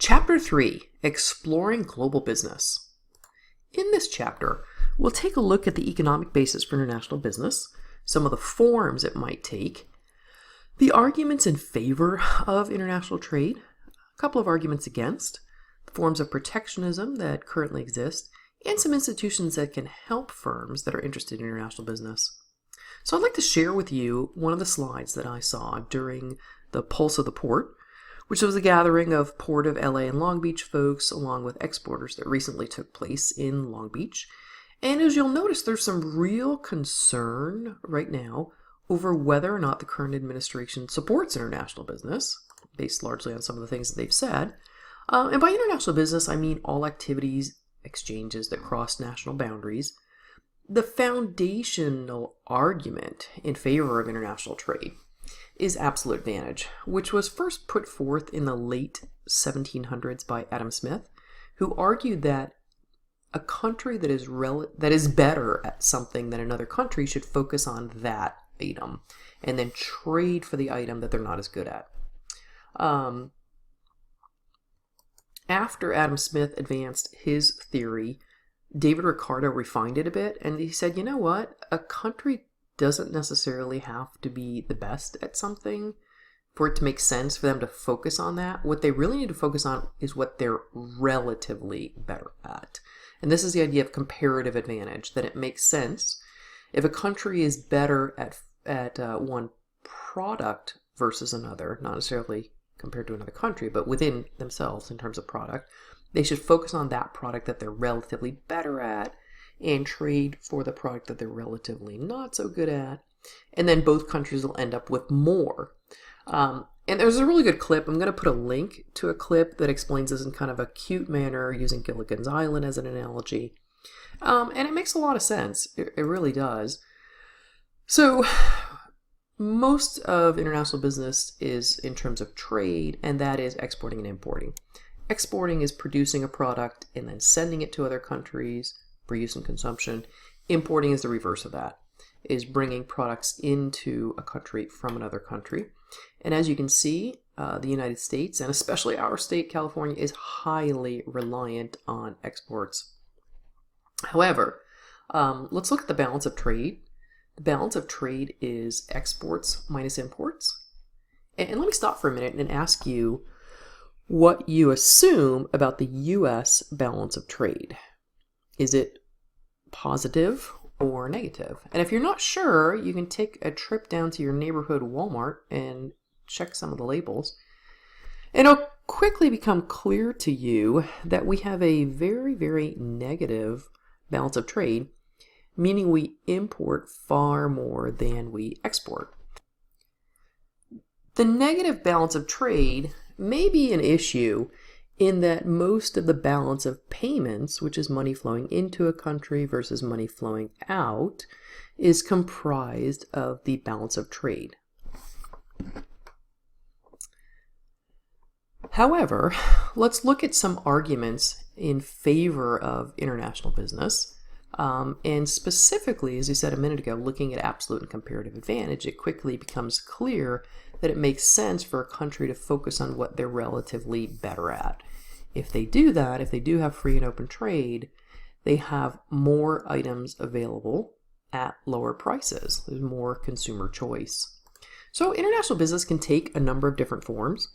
Chapter 3, Exploring Global Business. In this chapter, we'll take a look at the economic basis for international business, some of the forms it might take, the arguments in favor of international trade, a couple of arguments against, the forms of protectionism that currently exist, and some institutions that can help firms that are interested in international business. So I'd like to share with you one of the slides that I saw during the Pulse of the Port, which was a gathering of Port of LA and Long Beach folks along with exporters that recently took place in Long Beach. And as you'll notice, there's some real concern right now over whether or not the current administration supports international business, based largely on some of the things that they've said. And by international business, I mean all activities, exchanges that cross national boundaries. The foundational argument in favor of international trade is absolute advantage, which was first put forth in the late 1700s by Adam Smith, who argued that a country that is better at something than another country should focus on that item and then trade for the item that they're not as good at. After Adam Smith advanced his theory, David Ricardo refined it a bit, and he said, you know what, a country doesn't necessarily have to be the best at something for it to make sense for them to focus on that. What they really need to focus on is what they're relatively better at. And this is the idea of comparative advantage, that it makes sense if a country is better at one product versus another, not necessarily compared to another country, but within themselves in terms of product, they should focus on that product that they're relatively better at and trade for the product that they're relatively not so good at. And then both countries will end up with more. And there's a really good clip. I'm going to put a link to a clip that explains this in kind of a cute manner using Gilligan's Island as an analogy. And it makes a lot of sense. It really does. So most of international business is in terms of trade, and that is exporting and importing. Exporting is producing a product and then sending it to other countries for use and consumption. Importing is the reverse of that, is bringing products into a country from another country. And as you can see, the United States, and especially our state, California, is highly reliant on exports. However, let's look at the balance of trade. The balance of trade is exports minus imports. And let me stop for a minute and ask you what you assume about the U.S. balance of trade. Is it positive or negative? And if you're not sure, you can take a trip down to your neighborhood Walmart and check some of the labels. And it'll quickly become clear to you that we have a very, very negative balance of trade, meaning we import far more than we export. The negative balance of trade may be an issue in that most of the balance of payments, which is money flowing into a country versus money flowing out, is comprised of the balance of trade. However, let's look at some arguments in favor of international business. And specifically, as you said a minute ago, looking at absolute and comparative advantage, it quickly becomes clear that it makes sense for a country to focus on what they're relatively better at. If they do that, if they do have free and open trade, they have more items available at lower prices. There's more consumer choice. So international business can take a number of different forms.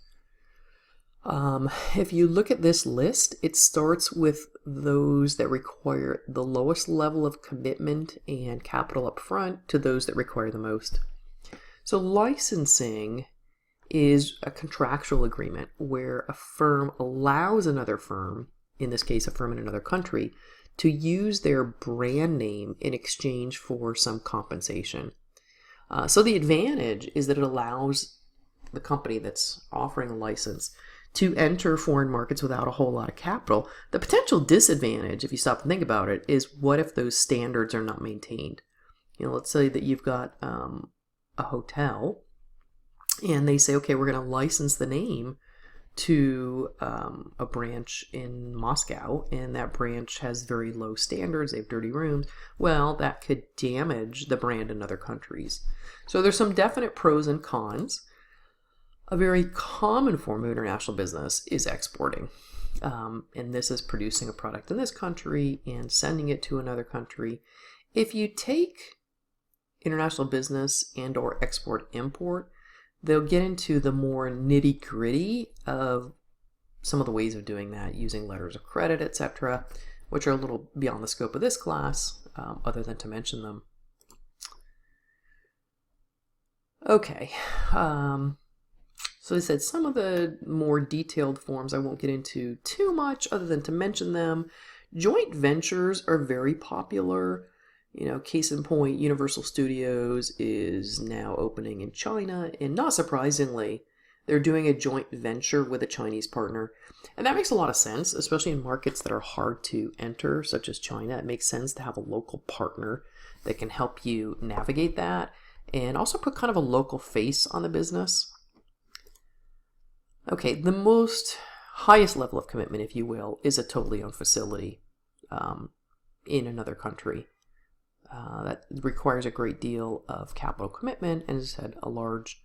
If you look at this list, it starts with those that require the lowest level of commitment and capital up front to those that require the most. So licensing is a contractual agreement where a firm allows another firm, in this case a firm in another country, to use their brand name in exchange for some compensation. So the advantage is that it allows the company that's offering a license to enter foreign markets without a whole lot of capital. The potential disadvantage, if you stop and think about it, is what if those standards are not maintained? Let's say that you've got a hotel and they say, okay, we're going to license the name to a branch in Moscow, and that branch has very low standards, they have dirty rooms. Well, that could damage the brand in other countries. So there's some definite pros and cons. A very common form of international business is exporting. And this is producing a product in this country and sending it to another country. If you take international business and or export-import, they'll get into the more nitty-gritty of some of the ways of doing that, using letters of credit, etc., which are a little beyond the scope of this class, other than to mention them. Okay, so I said some of the more detailed forms I won't get into too much other than to mention them. Joint ventures are very popular. You know, case in point, Universal Studios is now opening in China, and not surprisingly, they're doing a joint venture with a Chinese partner. And that makes a lot of sense, especially in markets that are hard to enter, such as China. It makes sense to have a local partner that can help you navigate that and also put kind of a local face on the business. Okay, the most highest level of commitment, if you will, is a totally owned facility in another country. That requires a great deal of capital commitment and, as I said, a large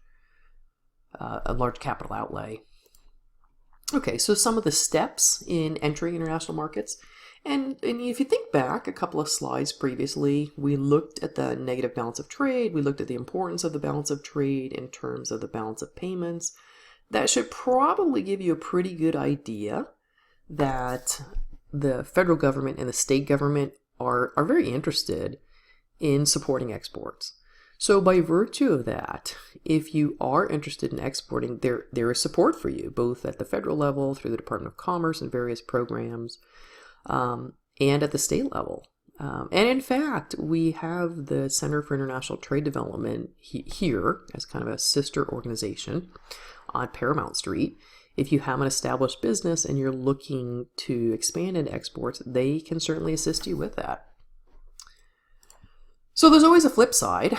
capital outlay. Okay, so some of the steps in entering international markets. And if you think back a couple of slides previously, we looked at the negative balance of trade. We looked at the importance of the balance of trade in terms of the balance of payments. That should probably give you a pretty good idea that the federal government and the state government are very interested in supporting exports. So by virtue of that, if you are interested in exporting, there is support for you, both at the federal level through the Department of Commerce and various programs, and at the state level. And in fact, we have the Center for International Trade Development here as kind of a sister organization on Paramount Street. If you have an established business and you're looking to expand into exports, they can certainly assist you with that. So there's always a flip side.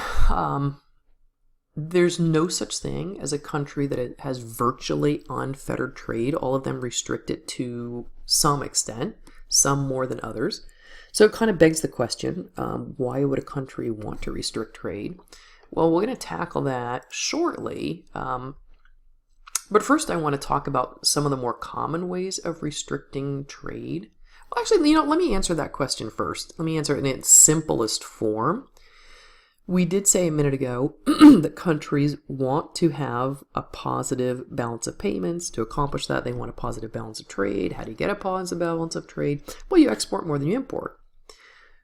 There's no such thing as a country that has virtually unfettered trade. All of them restrict it to some extent, some more than others. So it kind of begs the question, why would a country want to restrict trade? Well, we're going to tackle that shortly. But first I want to talk about some of the more common ways of restricting trade. Well, actually, let me answer that question first. Let me answer it in its simplest form. We did say a minute ago that countries want to have a positive balance of payments. To accomplish that, they want a positive balance of trade. How do you get a positive balance of trade? Well, you export more than you import.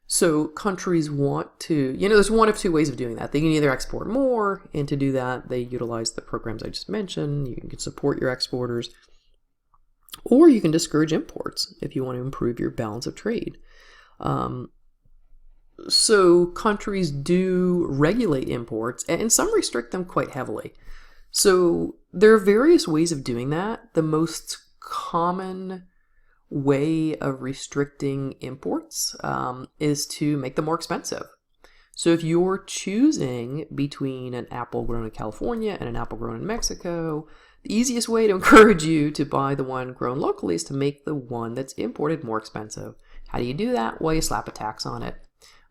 So countries want to, there's one of two ways of doing that. They can either export more, and to do that, they utilize the programs I just mentioned. You can support your exporters, or you can discourage imports if you want to improve your balance of trade. So countries do regulate imports, and some restrict them quite heavily. So there are various ways of doing that. The most common way of restricting imports is to make them more expensive. So if you're choosing between an apple grown in California and an apple grown in Mexico, the easiest way to encourage you to buy the one grown locally is to make the one that's imported more expensive. How do you do that? Well, you slap a tax on it.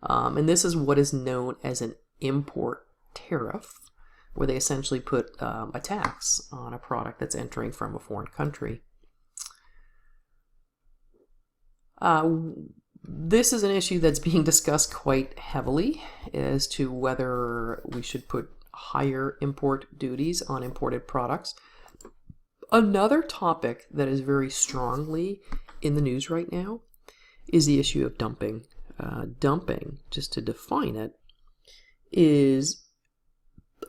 And this is what is known as an import tariff, where they essentially put a tax on a product that's entering from a foreign country. This is an issue that's being discussed quite heavily as to whether we should put higher import duties on imported products. Another topic that is very strongly in the news right now is the issue of dumping. Dumping, just to define it, is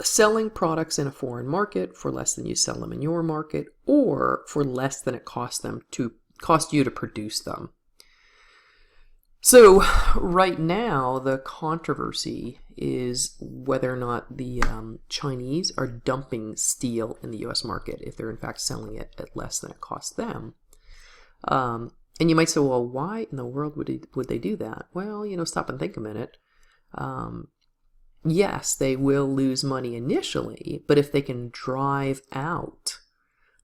selling products in a foreign market for less than you sell them in your market, or for less than it costs you to produce them. So right now, the controversy is whether or not the Chinese are dumping steel in the U.S. market, if they're in fact selling it at less than it costs them. And you might say, well, why in the world would they do that? Well, stop and think a minute. Yes, they will lose money initially, but if they can drive out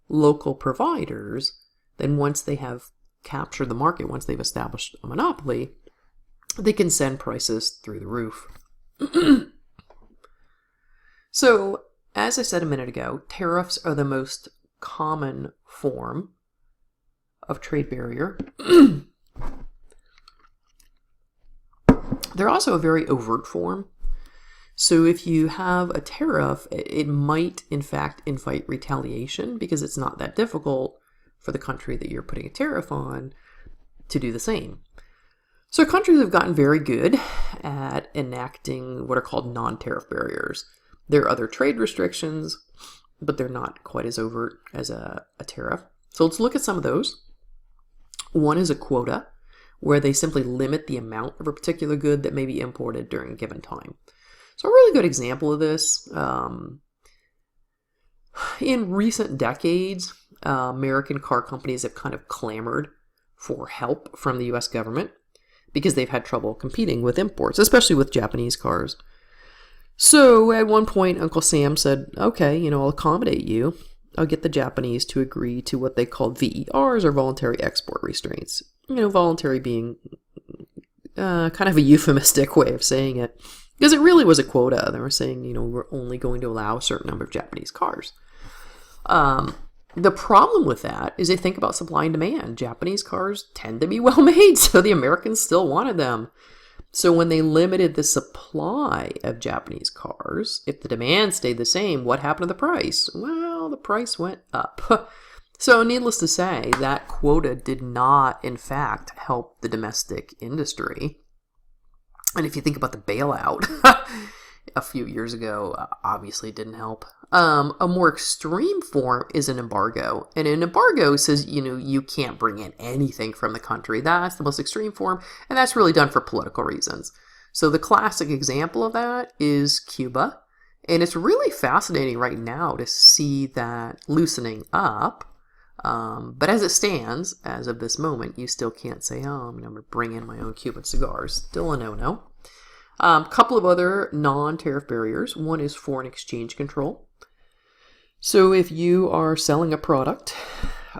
local providers, then once they have captured the market, once they've established a monopoly, they can send prices through the roof. So as I said a minute ago, tariffs are the most common form of trade barrier. They're also a very overt form. So if you have a tariff, it might in fact invite retaliation because it's not that difficult for the country that you're putting a tariff on to do the same. So countries have gotten very good at enacting what are called non-tariff barriers. There are other trade restrictions, but they're not quite as overt as a tariff. So let's look at some of those. One is a quota, where they simply limit the amount of a particular good that may be imported during a given time. So a really good example of this, in recent decades, American car companies have kind of clamored for help from the US government because they've had trouble competing with imports, especially with Japanese cars. So at one point, Uncle Sam said, okay, I'll accommodate you. I'll get the Japanese to agree to what they called VERs, or voluntary export restraints. Voluntary being kind of a euphemistic way of saying it, because it really was a quota. They were saying, we're only going to allow a certain number of Japanese cars. The problem with that is they think about supply and demand. Japanese cars tend to be well made, so the Americans still wanted them. So when they limited the supply of Japanese cars, if the demand stayed the same, what happened to the price? Well, the price went up. So needless to say, that quota did not, in fact, help the domestic industry. And if you think about the bailout a few years ago, obviously it didn't help. A more extreme form is an embargo. And an embargo says, you can't bring in anything from the country. That's the most extreme form, and that's really done for political reasons. So the classic example of that is Cuba. And it's really fascinating right now to see that loosening up. But as it stands, as of this moment, you still can't say, I'm going to bring in my own Cuban cigars. Still a no-no. A couple of other non-tariff barriers. One is foreign exchange control. So if you are selling a product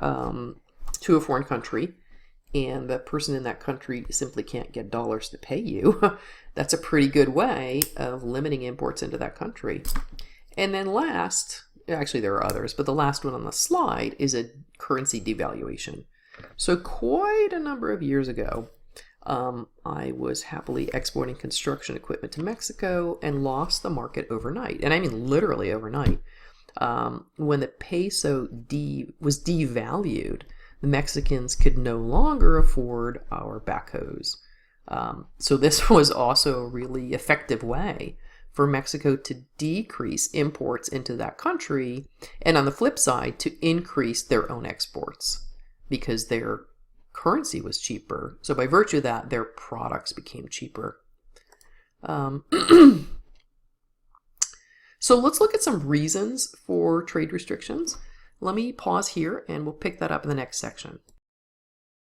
to a foreign country and the person in that country simply can't get dollars to pay you, that's a pretty good way of limiting imports into that country. And then last, actually there are others, but the last one on the slide is a currency devaluation. So quite a number of years ago, I was happily exporting construction equipment to Mexico and lost the market overnight. And I mean literally overnight. When the peso was devalued, the Mexicans could no longer afford our backhoes. So this was also a really effective way for Mexico to decrease imports into that country, and on the flip side, to increase their own exports because their currency was cheaper. So by virtue of that, their products became cheaper. So let's look at some reasons for trade restrictions. Let me pause here and we'll pick that up in the next section.